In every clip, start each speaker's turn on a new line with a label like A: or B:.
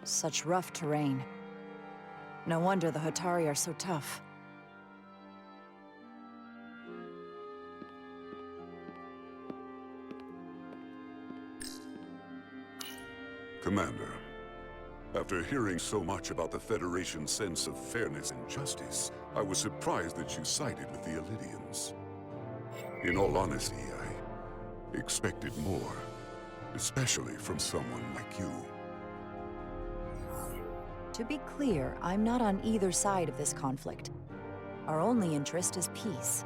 A: Such rough terrain. No wonder the Hotari are so tough.
B: Commander, after hearing so much about the Federation's sense of fairness and justice, I was surprised that you sided with the Illidians. In all honesty, I expected more, especially from someone like you.
A: To be clear, I'm not on either side of this conflict. Our only interest is peace.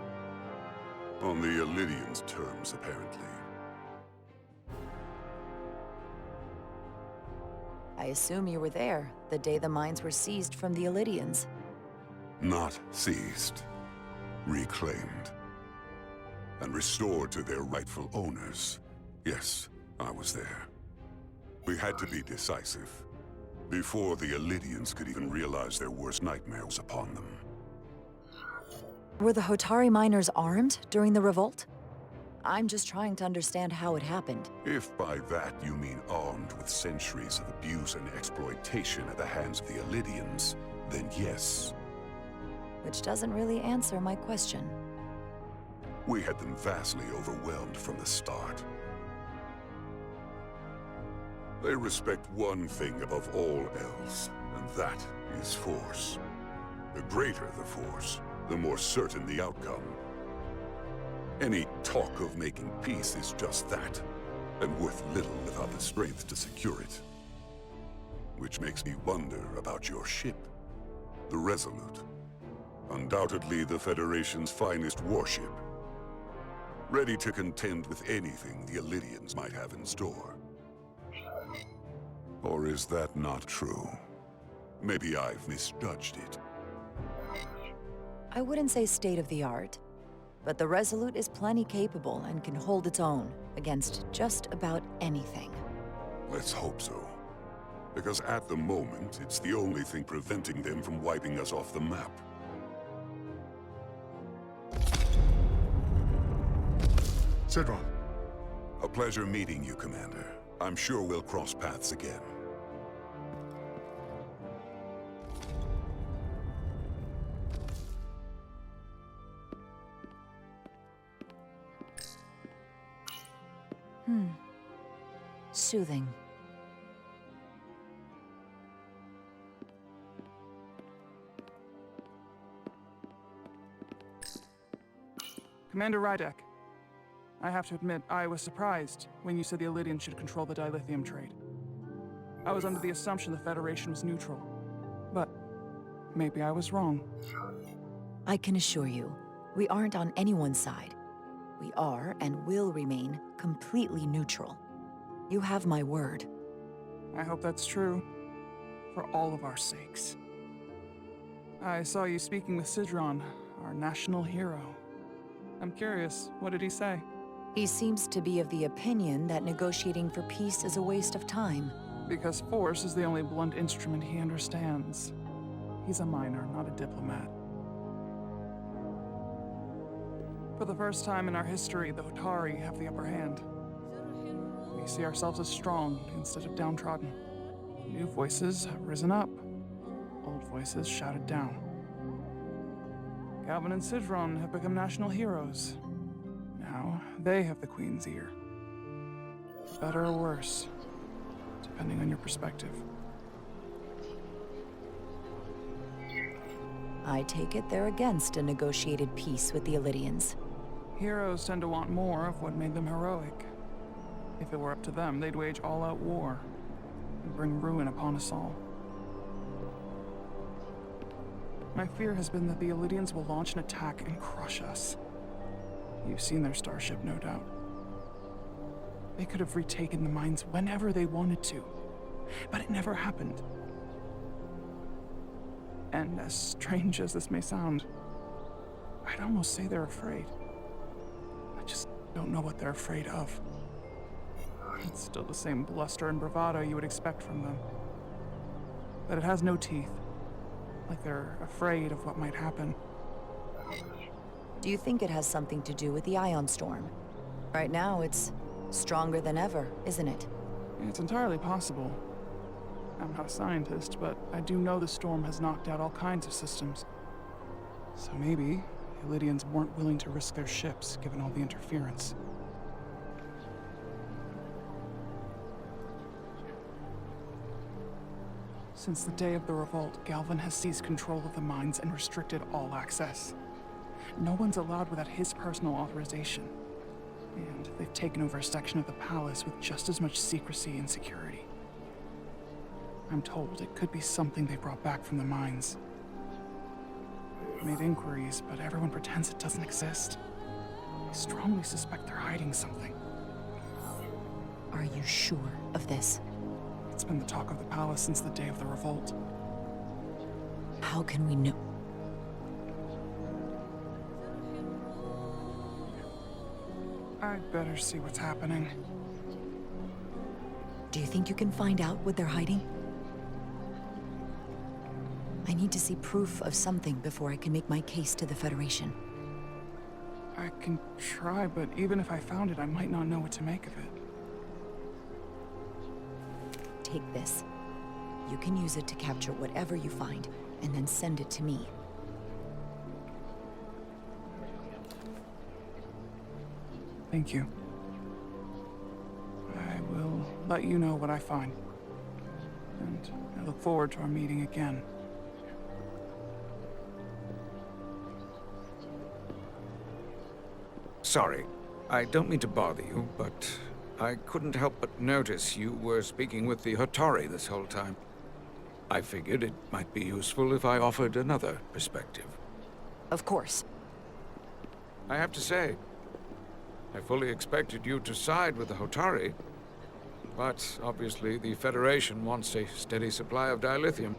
B: On the Illidians' terms, apparently.
A: I assume you were there, the day the mines were seized from the Illidians.
B: Not seized. Reclaimed. And restored to their rightful owners. Yes, I was there. We had to be decisive. Before the Illidians could even realize their worst nightmare was upon them.
A: Were the Hotari miners armed during the revolt? I'm just trying to understand how it happened.
B: If by that you mean armed with centuries of abuse and exploitation at the hands of the Illidians, then yes.
A: Which doesn't really answer my question.
B: We had them vastly overwhelmed from the start. They respect one thing above all else, and that is force. The greater the force, the more certain the outcome. Any talk of making peace is just that, and worth little without the strength to secure it. Which makes me wonder about your ship, the Resolute. Undoubtedly the Federation's finest warship. Ready to contend with anything the Illidians might have in store. Or is that not true? Maybe I've misjudged it.
A: I wouldn't say state-of-the-art, but the Resolute is plenty capable and can hold its own against just about anything.
B: Let's hope so. Because at the moment, it's the only thing preventing them from wiping us off the map.
C: Sidron.
B: A pleasure meeting you, Commander. I'm sure we'll cross paths again.
A: Soothing.
D: Commander Rydek, I have to admit, I was surprised when you said the Illidians should control the dilithium trade. I was under the assumption the Federation was neutral, but maybe I was wrong.
A: I can assure you, we aren't on anyone's side. We are and will remain completely neutral. You have my word.
D: I hope that's true, for all of our sakes. I saw you speaking with Sidron, our national hero. I'm curious, what did he say?
A: He seems to be of the opinion that negotiating for peace is a waste of time.
D: Because force is the only blunt instrument he understands. He's a miner, not a diplomat. For the first time in our history, the Hotari have the upper hand. We see ourselves as strong instead of downtrodden. New voices have risen up. Old voices shouted down. Calvin and Sidron have become national heroes. Now, they have the Queen's ear. Better or worse, depending on your perspective.
A: I take it they're against a negotiated peace with the Illidians.
D: Heroes tend to want more of what made them heroic. If it were up to them, they'd wage all-out war and bring ruin upon us all. My fear has been that the Illidians will launch an attack and crush us. You've seen their starship, no doubt. They could have retaken the mines whenever they wanted to, but it never happened. And as strange as this may sound, I'd almost say they're afraid. I just don't know what they're afraid of. It's still the same bluster and bravado you would expect from them. But it has no teeth. Like they're afraid of what might happen.
A: Do you think it has something to do with the ion storm? Right now, it's stronger than ever, isn't it?
D: It's entirely possible. I'm not a scientist, but I do know the storm has knocked out all kinds of systems. So maybe the Lydians weren't willing to risk their ships, given all the interference. Since the day of the revolt, Galvin has seized control of the mines and restricted all access. No one's allowed without his personal authorization. And they've taken over a section of the palace with just as much secrecy and security. I'm told it could be something they brought back from the mines. I made inquiries, but everyone pretends it doesn't exist. I strongly suspect they're hiding something.
A: Are you sure of this?
D: It's been the talk of the palace since the day of the revolt.
A: How can we know?
D: I'd better see what's happening.
A: Do you think you can find out what they're hiding? I need to see proof of something before I can make my case to the Federation.
D: I can try, but even if I found it, I might not know what to make of it.
A: Take this. You can use it to capture whatever you find, and then send it to me.
D: Thank you. I will let you know what I find. And I look forward to our meeting again.
E: Sorry, I don't mean to bother you, but I couldn't help but notice you were speaking with the Hotari this whole time. I figured it might be useful if I offered another perspective.
A: Of course.
E: I have to say, I fully expected you to side with the Hotari, but obviously the Federation wants a steady supply of dilithium.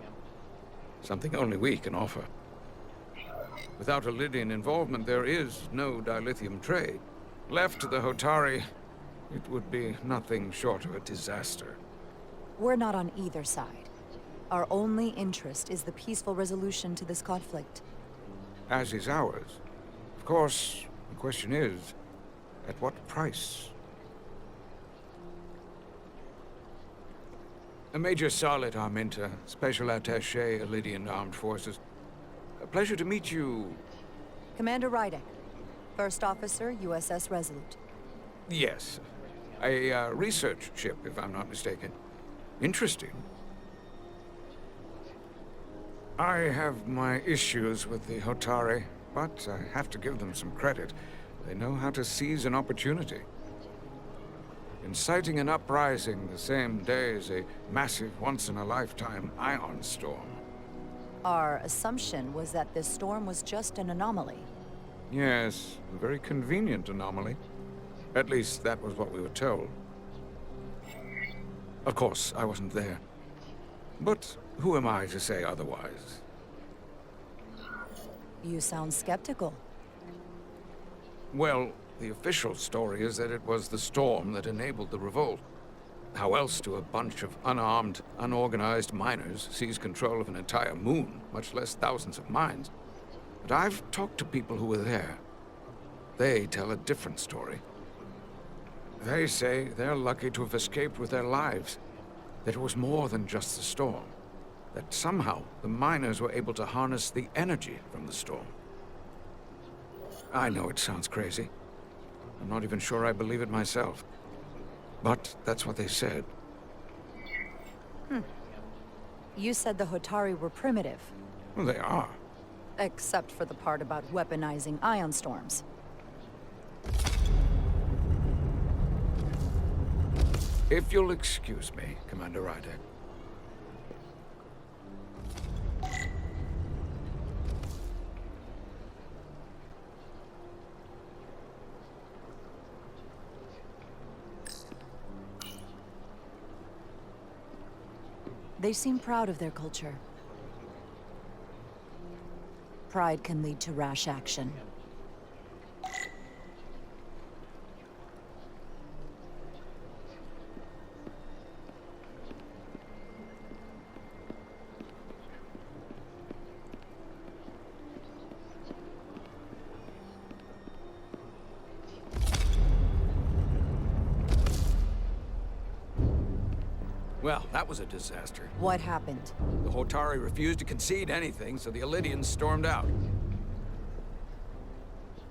E: Something only we can offer. Without a Lydian involvement, there is no dilithium trade. Left to the Hotari, it would be nothing short of a disaster.
A: We're not on either side. Our only interest is the peaceful resolution to this conflict.
E: As is ours. Of course, the question is, at what price? Major Salit Arminta, Special Attaché, Lydian Armed Forces. A pleasure to meet you.
A: Commander Rydek, First Officer, USS Resolute.
E: Yes. A research ship, if I'm not mistaken. Interesting. I have my issues with the Hotari, but I have to give them some credit. They know how to seize an opportunity. Inciting an uprising the same day as a massive, once-in-a-lifetime ion storm.
A: Our assumption was that this storm was just an anomaly.
E: Yes, a very convenient anomaly. At least that was what we were told. Of course, I wasn't there. But who am I to say otherwise?
A: You sound skeptical.
E: Well, the official story is that it was the storm that enabled the revolt. How else do a bunch of unarmed, unorganized miners seize control of an entire moon, much less thousands of mines? But I've talked to people who were there. They tell a different story. They say they're lucky to have escaped with their lives. That it was more than just the storm. That somehow the miners were able to harness the energy from the storm. I know it sounds crazy. I'm not even sure I believe it myself. But that's what they said.
A: You said the Hotari were primitive,
E: Well, they are.
A: except for the part about weaponizing ion storms.
E: If you'll excuse me, Commander Rydek.
A: They seem proud of their culture. Pride can lead to rash action.
E: Well, that was a disaster.
A: What happened?
E: The Hotari refused to concede anything, so the Elydians stormed out.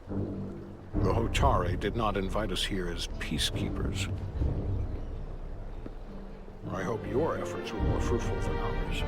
F: The Hotari did not invite us here as peacekeepers. I hope your efforts were more fruitful than ours.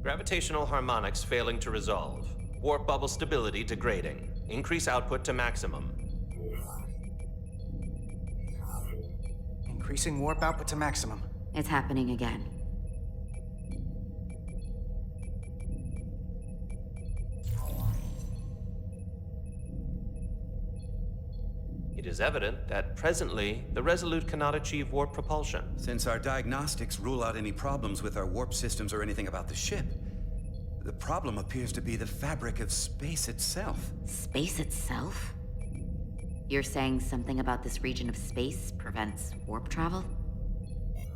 G: Gravitational harmonics failing to resolve. Warp bubble stability degrading. Increase output to maximum.
H: Increasing warp output to maximum.
I: It's happening again.
G: It is evident that presently, the Resolute cannot achieve warp propulsion.
J: Since our diagnostics rule out any problems with our warp systems or anything about the ship, the problem appears to be the fabric of space itself.
I: Space itself? You're saying something about this region of space prevents warp travel?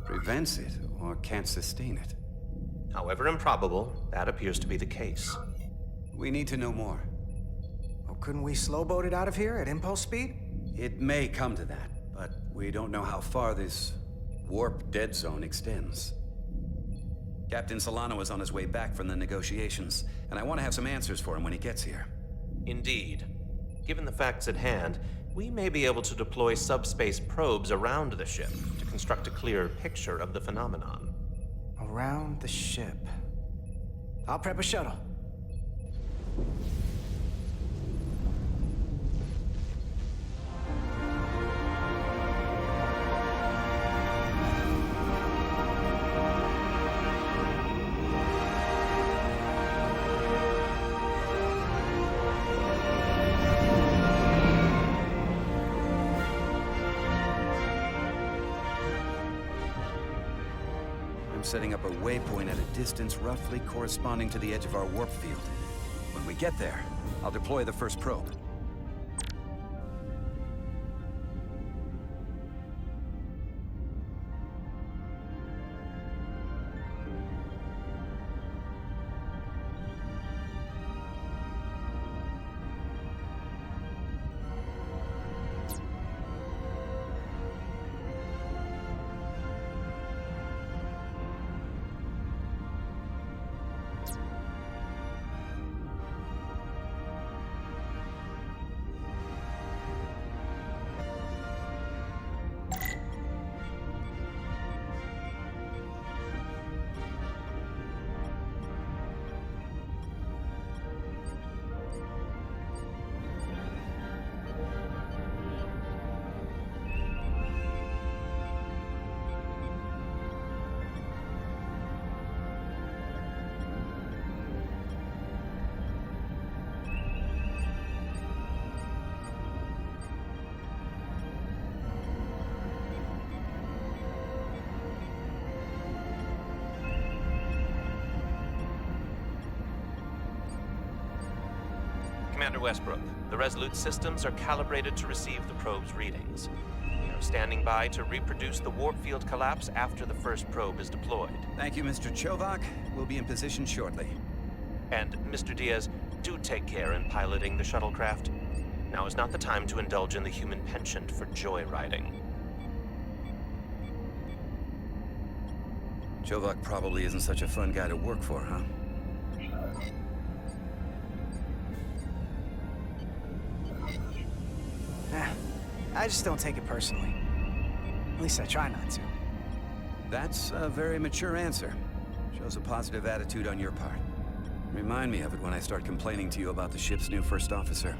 J: Prevents it, or can't sustain it.
G: However improbable, that appears to be the case.
J: We need to know more.
H: Well, couldn't we slowboat it out of here at impulse speed?
J: It may come to that, but we don't know how far this warp dead zone extends. Captain Solano is on his way back from the negotiations, and I want to have some answers for him when he gets here.
G: Indeed. Given the facts at hand, we may be able to deploy subspace probes around the ship to construct a clearer picture of the phenomenon.
H: Around the ship. I'll prep a shuttle.
J: I'm setting up a waypoint at a distance roughly corresponding to the edge of our warp field. When we get there, I'll deploy the first probe.
G: Commander Westbrook, the Resolute systems are calibrated to receive the probe's readings. We are standing by to reproduce the warp field collapse after the first probe is deployed.
J: Thank you, Mr. Chovak. We'll be in position shortly.
G: And, Mr. Diaz, do take care in piloting the shuttlecraft. Now is not the time to indulge in the human penchant for joyriding.
J: Chovak probably isn't such a fun guy to work for, huh?
H: I just don't take it personally. At least I try not to.
J: That's a very mature answer. Shows a positive attitude on your part. Remind me of it when I start complaining to you about the ship's new first officer.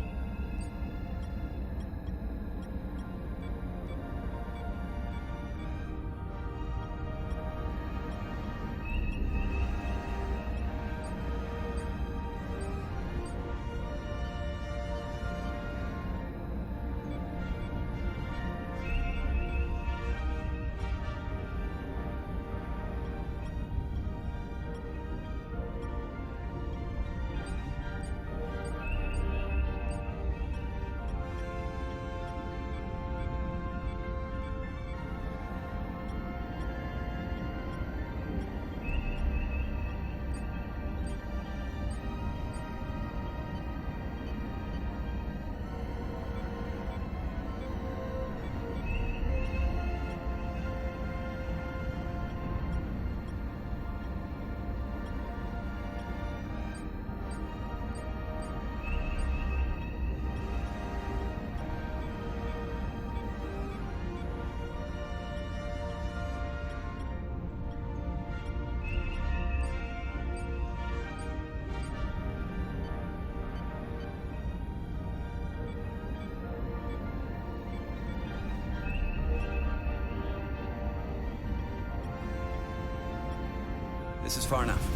J: This is far enough.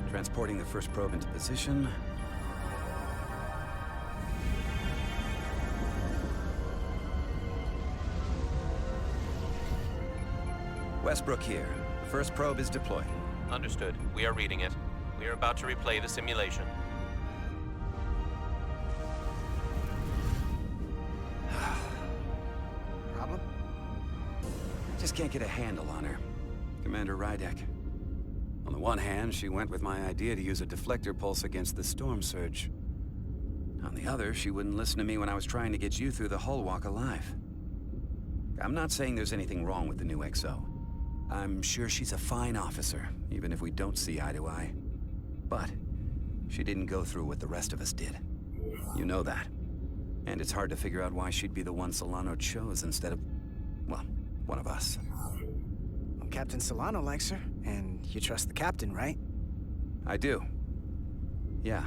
J: Transporting the first probe into position. Westbrook here. The first probe is deployed.
G: Understood. We are reading it. We are about to replay the simulation.
H: Problem?
J: Just can't get a handle on her. Commander Rydek. On the one hand, she went with my idea to use a deflector pulse against the storm surge. On the other, she wouldn't listen to me when I was trying to get you through the hull walk alive. I'm not saying there's anything wrong with the new XO. I'm sure she's a fine officer, even if we don't see eye to eye. But she didn't go through what the rest of us did. You know that. And it's hard to figure out why she'd be the one Solano chose instead of, well, one of us.
H: Well, Captain Solano likes her, and you trust the captain, right?
J: I do. Yeah.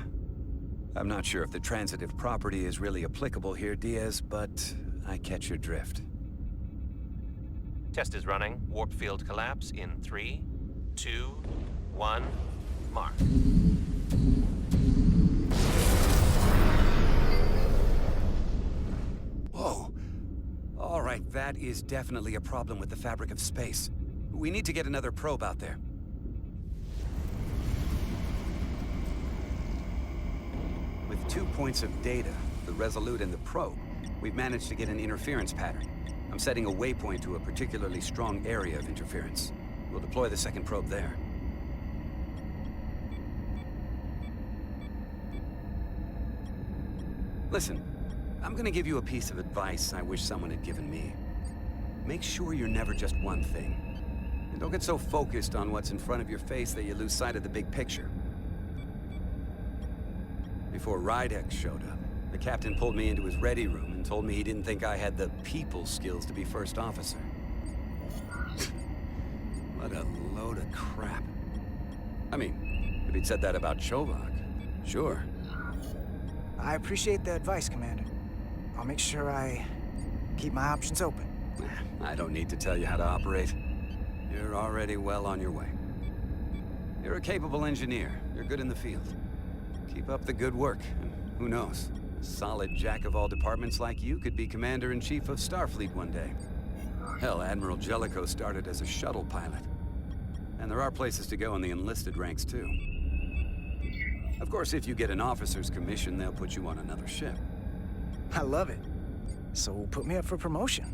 J: I'm not sure if the transitive property is really applicable here, Diaz, but I catch your drift.
G: Test is running. Warp field collapse in 3, 2, 1, mark.
J: Whoa. All right, that is definitely a problem with the fabric of space. We need to get another probe out there. With 2 points of data, the Resolute and the probe, we've managed to get an interference pattern. I'm setting a waypoint to a particularly strong area of interference. We'll deploy the second probe there. Listen, I'm gonna give you a piece of advice I wish someone had given me. Make sure you're never just one thing. And don't get so focused on what's in front of your face that you lose sight of the big picture. Before Rydek showed up, the captain pulled me into his ready room and told me he didn't think I had the people skills to be first officer. What a load of crap. I mean, if he'd said that about Chovak, sure.
H: I appreciate the advice, Commander. I'll make sure I keep my options open.
J: I don't need to tell you how to operate. You're already well on your way. You're a capable engineer. You're good in the field. Keep up the good work, and who knows? A solid jack of all departments like you could be Commander-in-Chief of Starfleet one day. Hell, Admiral Jellicoe started as a shuttle pilot. And there are places to go in the enlisted ranks, too. Of course, if you get an officer's commission, they'll put you on another ship.
H: I love it. So put me up for promotion.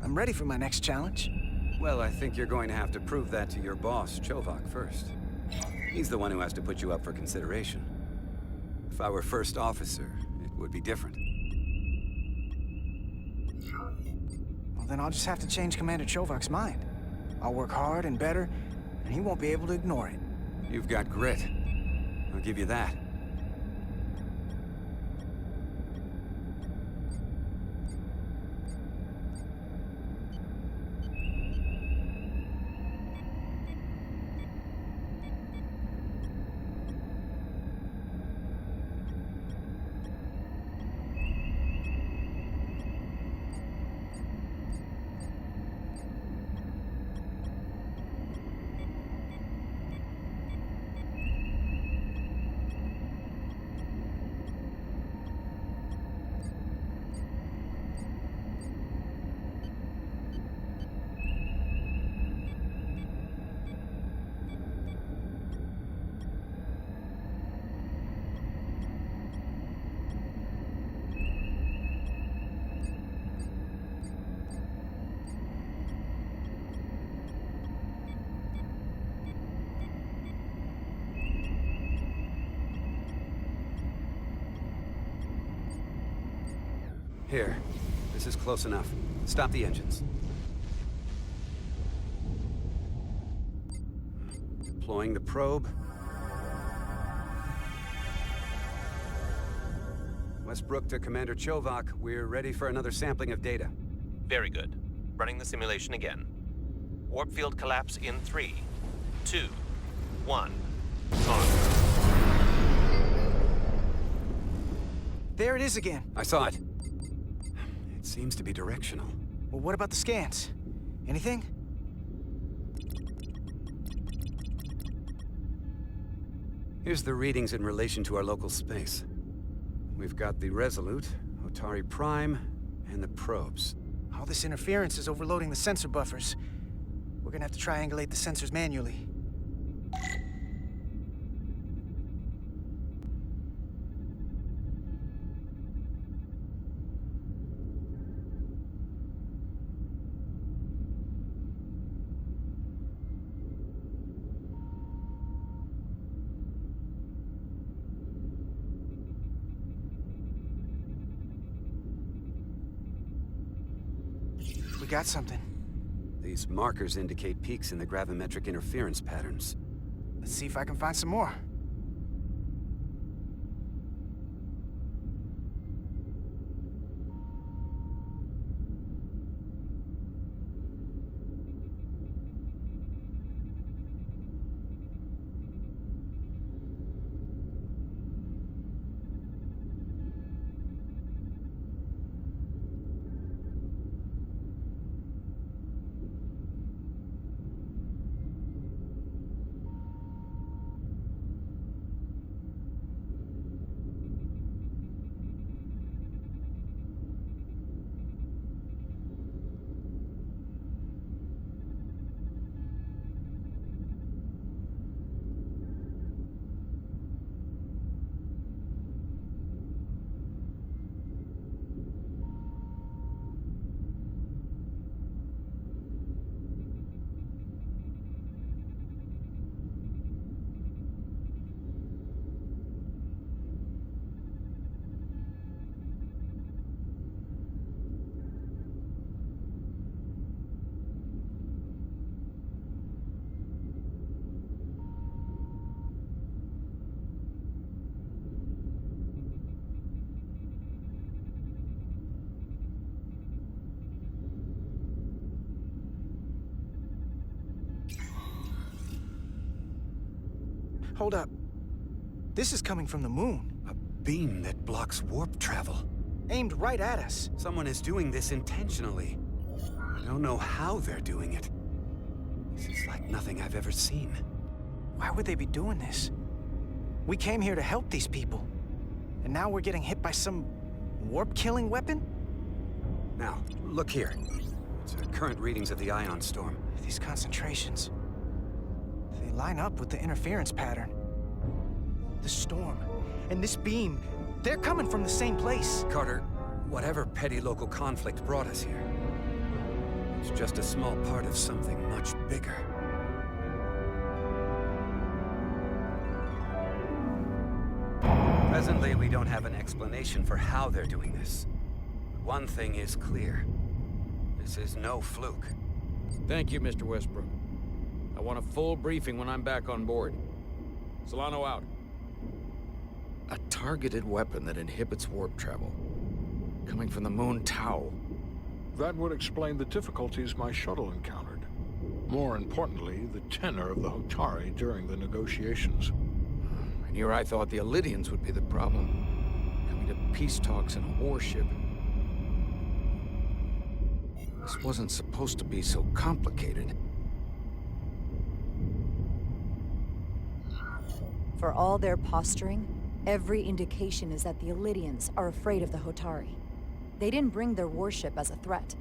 H: I'm ready for my next challenge.
J: Well, I think you're going to have to prove that to your boss, Chovak, first. He's the one who has to put you up for consideration. If I were first officer, it would be different.
H: Well, then I'll just have to change Commander Chovak's mind. I'll work hard and better, and he won't be able to ignore it.
J: You've got grit. I'll give you that. Here. This is close enough. Stop the engines. Deploying the probe. Westbrook to Commander Chovak. We're ready for another sampling of data.
G: Very good. Running the simulation again. Warp field collapse in 3, 2, 1, on.
H: There it is again.
J: I saw it. It seems to be directional.
H: Well, what about the scans? Anything?
J: Here's the readings in relation to our local space. We've got the Resolute, Otari Prime, and the probes.
H: All this interference is overloading the sensor buffers. We're gonna have to triangulate the sensors manually. We got something.
J: These markers indicate peaks in the gravimetric interference patterns.
H: Let's see if I can find some more. Hold up. This is coming from the moon.
J: A beam that blocks warp travel.
H: Aimed right at us.
J: Someone is doing this intentionally. I don't know how they're doing it. This is like nothing I've ever seen.
H: Why would they be doing this? We came here to help these people. And now we're getting hit by some warp-killing weapon?
J: Now, look here. It's current readings of the ion storm.
H: These concentrations. They line up with the interference pattern. The storm and this beam, they're coming from the same place.
J: Carter, whatever petty local conflict brought us here, it's just a small part of something much bigger. Presently, we don't have an explanation for how they're doing this. One thing is clear. This is no fluke.
E: Thank you, Mr. Westbrook. I want a full briefing when I'm back on board. Solano out. A targeted weapon that inhibits warp travel. Coming from the moon Tau.
F: That would explain the difficulties my shuttle encountered. More importantly, the tenor of the Hotari during the negotiations.
E: And here I thought the Elydians would be the problem. Coming to peace talks in a warship. This wasn't supposed to be so complicated.
A: For all their posturing, every indication is that the Elydians are afraid of the Hotari. They didn't bring their warship as a threat.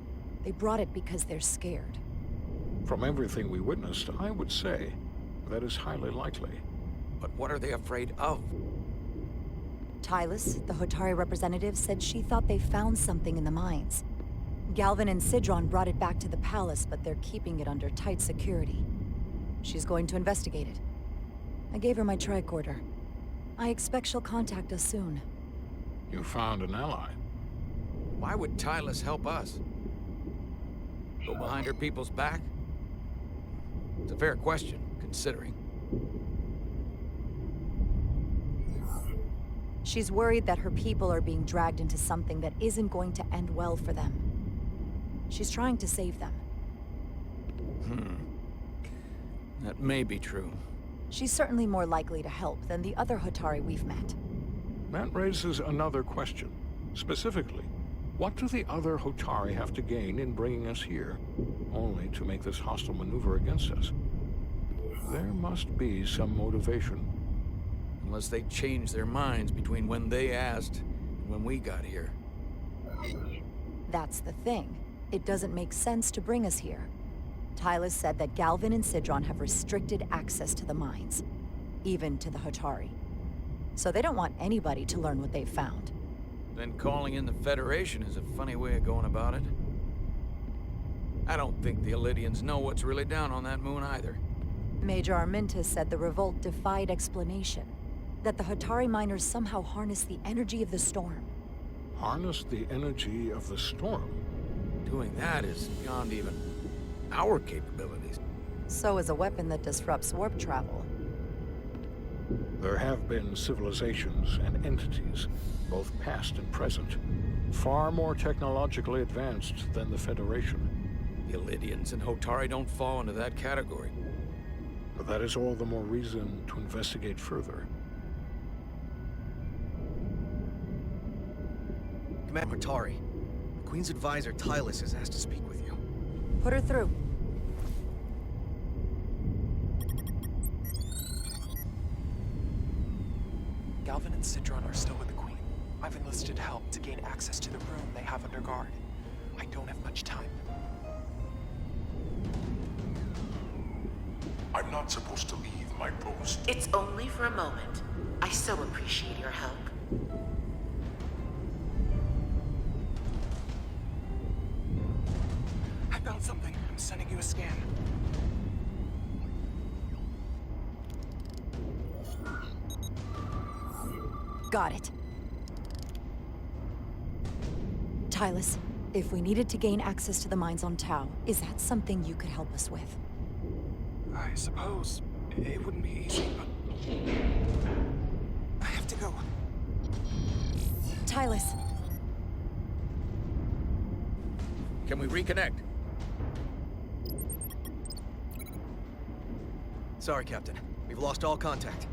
A: They brought it because they're scared.
F: From everything we witnessed, I would say that is highly likely.
E: But what are they afraid of?
A: Tylus, the Hotari representative, said she thought they found something in the mines. Galvin and Sidron brought it back to the palace, but they're keeping it under tight security. She's going to investigate it. I gave her my tricorder. I expect she'll contact us soon.
F: You found an ally.
E: Why would Tylus help us? Go behind her people's back? It's a fair question, considering.
A: She's worried that her people are being dragged into something that isn't going to end well for them. She's trying to save them.
E: That may be true.
A: She's certainly more likely to help than the other Hotari we've met.
F: That raises another question. Specifically, What do the other Hotari have to gain in bringing us here, only to make this hostile maneuver against us? There must be some motivation.
E: Unless they changed their minds between when they asked and when we got here.
A: That's the thing. It doesn't make sense to bring us here. Tylus said that Galvin and Sidron have restricted access to the mines, even to the Hotari. So they don't want anybody to learn what they've found.
E: Then calling in the Federation is a funny way of going about it. I don't think the Elydians know what's really down on that moon either.
A: Major Armintas said the revolt defied explanation. That the Hotari miners somehow harness the energy of the storm.
F: Harness the energy of the storm?
E: Doing that is beyond even our capabilities.
A: So is a weapon that disrupts warp travel.
F: There have been civilizations and entities, both past and present, far more technologically advanced than the Federation.
E: The Elydians and Hotari don't fall into that category.
F: But that is all the more reason to investigate further.
H: Commander Hotari, the Queen's advisor Tylus has asked to speak with you.
A: Put her through.
K: Galvin and Sidron are still with the Queen. I've enlisted help to gain access to the room they have under guard. I don't have much time.
C: I'm not supposed to leave my post.
L: It's only for a moment. I so appreciate your help.
K: I found something. I'm sending you a scan.
A: Got it. Tylus, if we needed to gain access to the mines on Tau, is that something you could help us with?
K: I suppose it wouldn't be easy, but I have to go.
A: Tylus.
E: Can we reconnect?
H: Sorry, Captain. We've lost all contact.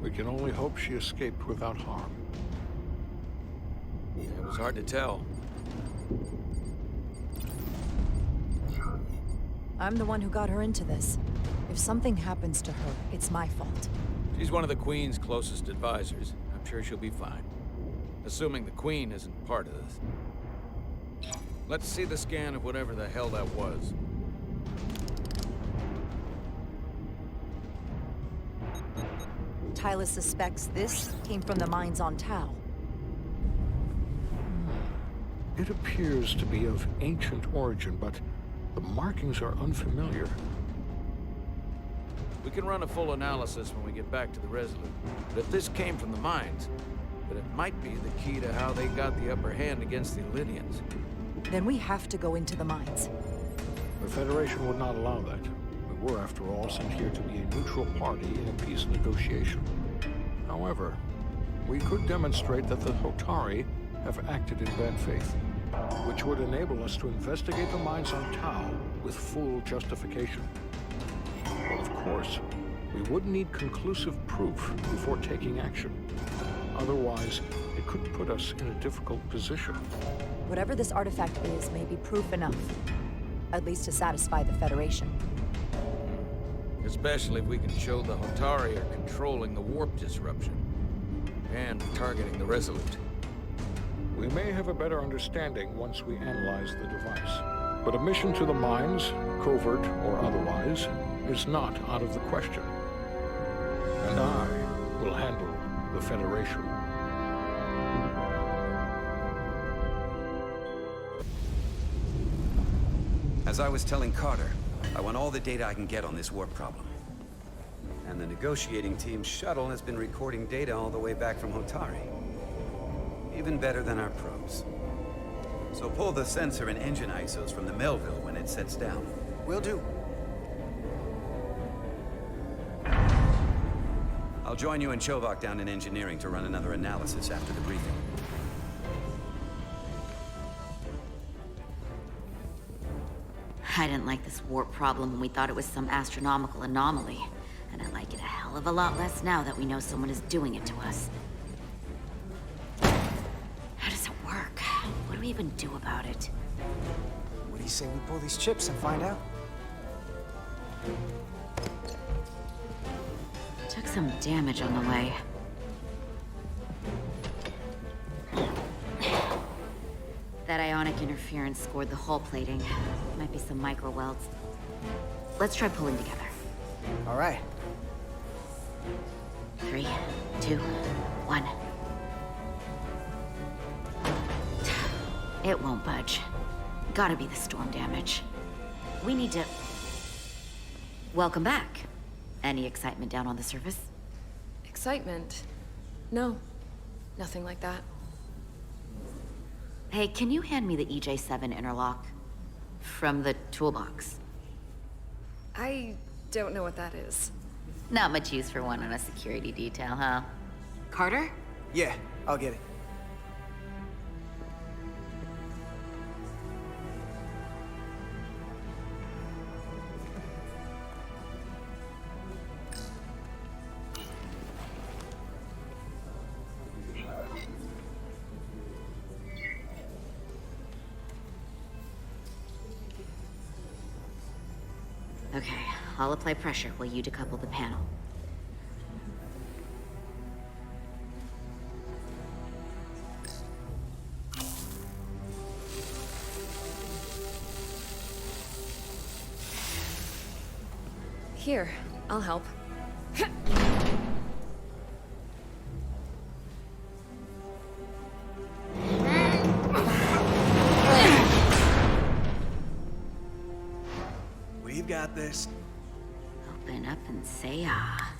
F: We can only hope she escaped without harm.
E: It was hard to tell.
A: I'm the one who got her into this. If something happens to her, it's my fault.
E: She's one of the Queen's closest advisors. I'm sure she'll be fine. Assuming the Queen isn't part of this. Let's see the scan of whatever the hell that was.
A: Tylus suspects this came from the mines on Tau.
F: It appears to be of ancient origin, but the markings are unfamiliar.
E: We can run a full analysis when we get back to the Resolute. But if this came from the mines, then it might be the key to how they got the upper hand against the Elydians.
A: Then we have to go into the mines.
F: The Federation would not allow that. We were, after all, sent here to be a neutral party in a peace negotiation. However, we could demonstrate that the Hotari have acted in bad faith, which would enable us to investigate the mines on Tau with full justification. But of course, we would need conclusive proof before taking action. Otherwise, it could put us in a difficult position.
A: Whatever this artifact is may be proof enough. At least to satisfy the Federation.
E: Especially if we can show the Hotari are controlling the warp disruption. And targeting the Resolute.
F: We may have a better understanding once we analyze the device. But a mission to the mines, covert or otherwise, is not out of the question. And I will handle the Federation.
J: As I was telling Carter, I want all the data I can get on this warp problem. And the negotiating team's shuttle has been recording data all the way back from Hotari. Even better than our probes. So pull the sensor and engine ISOs from the Melville when it sets down.
H: Will do.
J: I'll join you and Chovak down in engineering to run another analysis after the briefing.
I: I didn't like this warp problem when we thought it was some astronomical anomaly. And I like it a hell of a lot less now that we know someone is doing it to us. even do about it?
H: What do you say we pull these chips and find out?
I: Took some damage on the way. That ionic interference scored the hull plating. Might be some micro welds. Let's try pulling together.
H: All right.
I: 3, 2, 1. It won't budge. Gotta be the storm damage. We need to... Welcome back. Any excitement down on the surface?
M: Excitement? No. Nothing like that.
I: Hey, can you hand me the EJ7 interlock? From the toolbox.
M: I don't know what that is.
I: Not much use for one on a security detail, huh? Carter?
H: Yeah, I'll get it.
I: Okay, I'll apply pressure while you decouple the panel.
M: Here, I'll help.
H: We've got this.
I: Open up and say ah.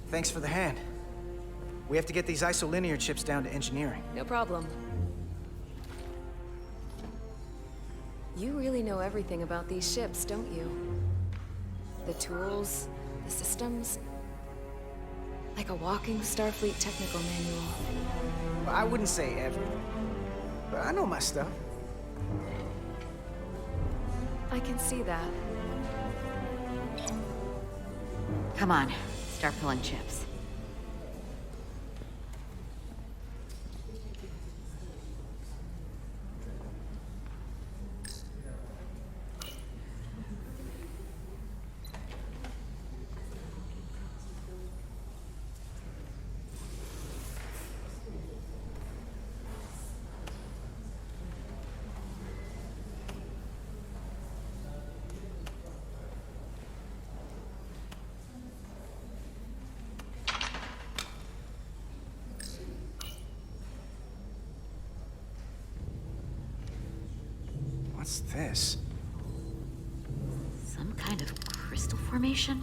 H: Thanks for the hand. We have to get these isolinear chips down to engineering.
M: No problem. You really know everything about these ships, don't you? The tools, the systems. Like a walking Starfleet technical manual.
H: Well, I wouldn't say everything, but I know my stuff.
M: I can see that.
I: Come on, start pulling chips.
H: What's this?
I: Some kind of crystal formation?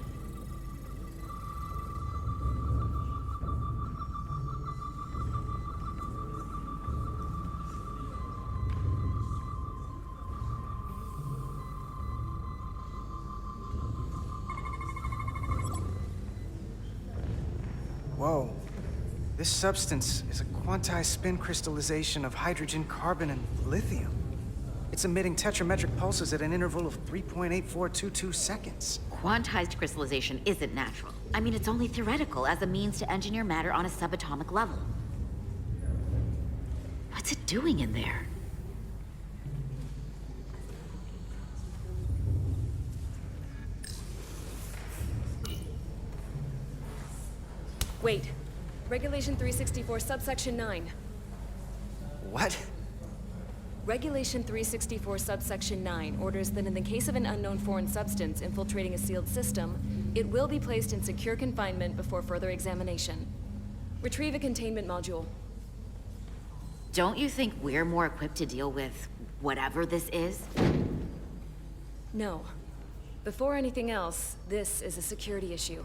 H: Whoa. This substance is a quantized spin crystallization of hydrogen, carbon, and lithium. It's emitting tetrametric pulses at an interval of 3.8422 seconds.
I: Quantized crystallization isn't natural. I mean, it's only theoretical as a means to engineer matter on a subatomic level. What's it doing in there?
M: Wait. Regulation 364, subsection 9.
H: What?
M: Regulation 364, subsection 9 orders that in the case of an unknown foreign substance infiltrating a sealed system, it will be placed in secure confinement before further examination. Retrieve a containment module.
I: Don't you think we're more equipped to deal with whatever this is?
M: No. Before anything else, this is a security issue.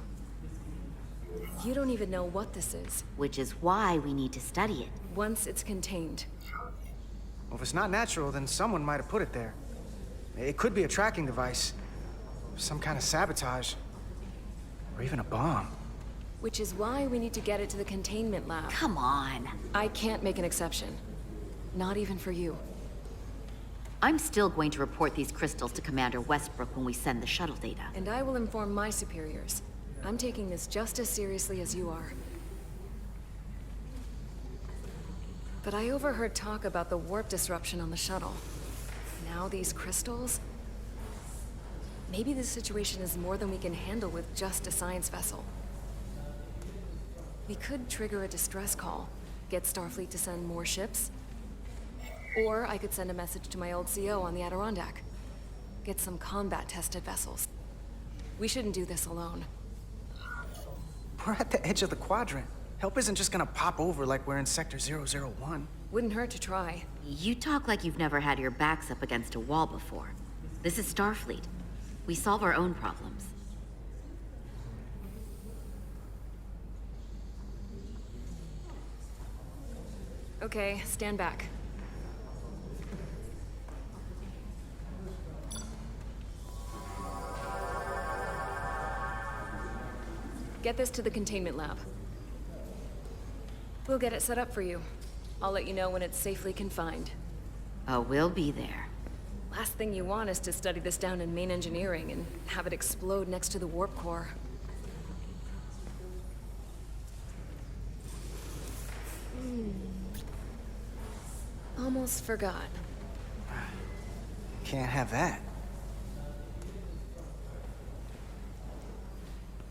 M: You don't even know what this is.
I: Which is why we need to study it.
M: Once it's contained.
H: Well, if it's not natural, then someone might have put it there. It could be a tracking device, some kind of sabotage, or even a bomb.
M: Which is why we need to get it to the containment lab.
I: Come on.
M: I can't make an exception. Not even for you.
I: I'm still going to report these crystals to Commander Westbrook when we send the shuttle data.
M: And I will inform my superiors. I'm taking this just as seriously as you are. But I overheard talk about the warp disruption on the shuttle. Now these crystals? Maybe this situation is more than we can handle with just a science vessel. We could trigger a distress call, get Starfleet to send more ships. Or I could send a message to my old CO on the Adirondack. Get some combat-tested vessels. We shouldn't do this alone.
H: We're at the edge of the quadrant. Help isn't just gonna pop over like we're in Sector 001.
M: Wouldn't hurt to try.
I: You talk like you've never had your backs up against a wall before. This is Starfleet. We solve our own problems.
M: Okay, stand back. Get this to the containment lab. We'll get it set up for you. I'll let you know when it's safely confined.
I: Oh, we'll be there.
M: Last thing you want is to study this down in main engineering and have it explode next to the warp core. Almost forgot.
H: Can't have that.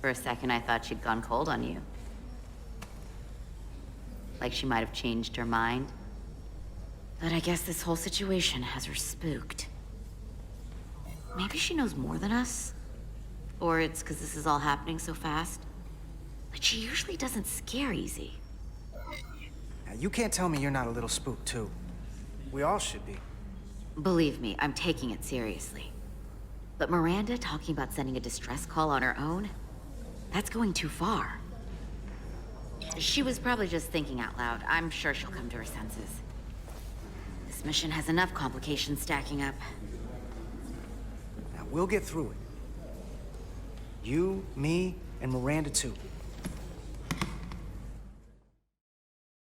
I: For a second, I thought she'd gone cold on you. Like she might have changed her mind. But I guess this whole situation has her spooked. Maybe she knows more than us? Or it's because this is all happening so fast? But she usually doesn't scare easy.
H: Now, you can't tell me you're not a little spooked, too. We all should be.
I: Believe me, I'm taking it seriously. But Miranda talking about sending a distress call on her own? That's going too far. She was probably just thinking out loud. I'm sure she'll come to her senses. This mission has enough complications stacking up.
H: Now, we'll get through it. You, me, and Miranda, too.